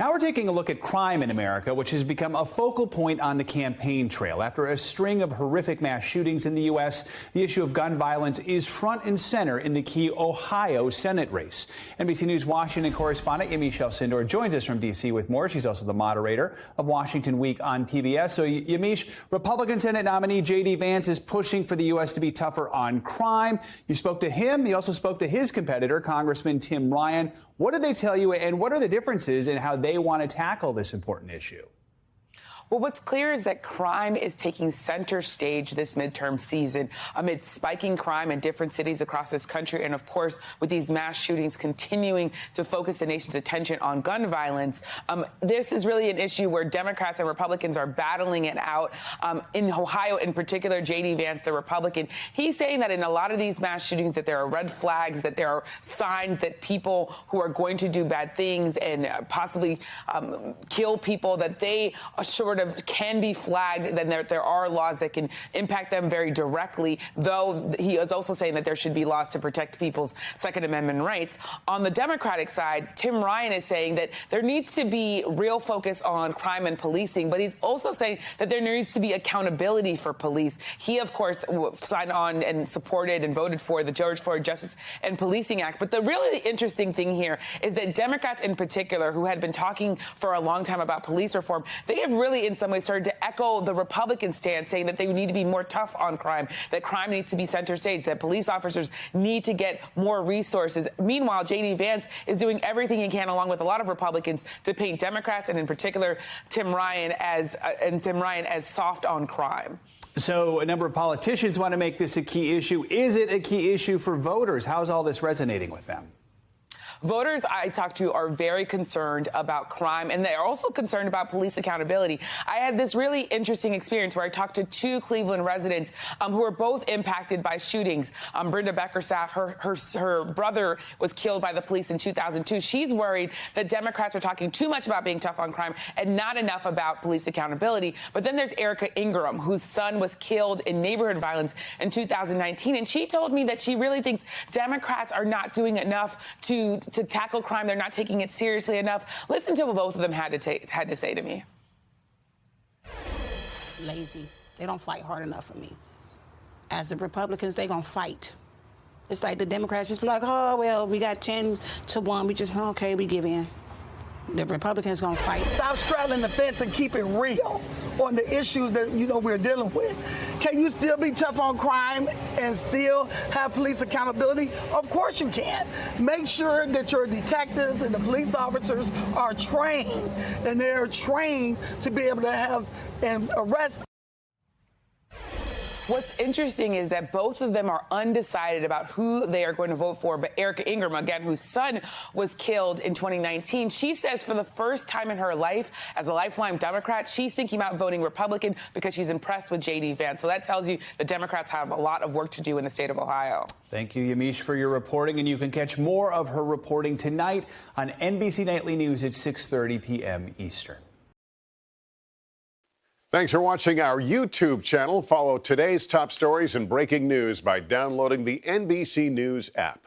Now we're taking a look at crime in America, which has become a focal point on the campaign trail. After a string of horrific mass shootings in the U.S., the issue of gun violence is front and center in the key Ohio Senate race. NBC News Washington correspondent Yamiche Alcindor joins us from D.C. with more. She's also the moderator of Washington Week on PBS. So, Yamiche, Republican Senate nominee J.D. Vance is pushing for the U.S. to be tougher on crime. You spoke to him. You also spoke to his competitor, Congressman Tim Ryan. What did they tell you, and what are the differences in how they want to tackle this important issue? Well, what's clear is that crime is taking center stage this midterm season amid spiking crime in different cities across this country. And of course, with these mass shootings continuing to focus the nation's attention on gun violence, this is really an issue where Democrats and Republicans are battling it out. In Ohio, in particular, J.D. Vance, the Republican, he's saying that in a lot of these mass shootings that there are red flags, that there are signs that people who are going to do bad things and possibly kill people, that they are sort of can be flagged, then there are laws that can impact them very directly, though he is also saying that there should be laws to protect people's Second Amendment rights. On the Democratic side, Tim Ryan is saying that there needs to be real focus on crime and policing, but he's also saying that there needs to be accountability for police. He, of course, signed on and supported and voted for the George Floyd Justice and Policing Act. But the really interesting thing here is that Democrats in particular, who had been talking for a long time about police reform, they have really in some ways started to echo the Republican stance, saying that they need to be more tough on crime, that crime needs to be center stage, that police officers need to get more resources. Meanwhile, J.D. Vance is doing everything he can, along with a lot of Republicans, to paint Democrats and in particular Tim Ryan as soft on crime. So a number of politicians want to make this a key issue. Is it a key issue for voters? How's all this resonating with them? Voters I talk to are very concerned about crime, and they're also concerned about police accountability. I had this really interesting experience where I talked to two Cleveland residents who were both impacted by shootings. Brenda Beckerstaff, her brother was killed by the police in 2002. She's worried that Democrats are talking too much about being tough on crime and not enough about police accountability. But then there's Erica Ingram, whose son was killed in neighborhood violence in 2019. And she told me that she really thinks Democrats are not doing enough to tackle crime. They're not taking it seriously enough. Listen to what both of them had to say to me. Lazy. They don't fight hard enough for me. As the Republicans, they're going to fight. It's like the Democrats just be like, oh, well, we got 10-1. We just, okay, we give in. The Republicans going to fight. Stop straddling the fence and keep it real on the issues that, we're dealing with. Can you still be tough on crime and still have police accountability? Of course you can. Make sure that your detectives and the police officers are trained, and they're trained to be able to have and arrest. What's interesting is that both of them are undecided about who they are going to vote for. But Erica Ingram, again, whose son was killed in 2019, she says for the first time in her life, as a lifelong Democrat, she's thinking about voting Republican because she's impressed with J.D. Vance. So that tells you the Democrats have a lot of work to do in the state of Ohio. Thank you, Yamiche, for your reporting. And you can catch more of her reporting tonight on NBC Nightly News at 6:30 p.m. Eastern. Thanks for watching our YouTube channel. Follow today's top stories and breaking news by downloading the NBC News app.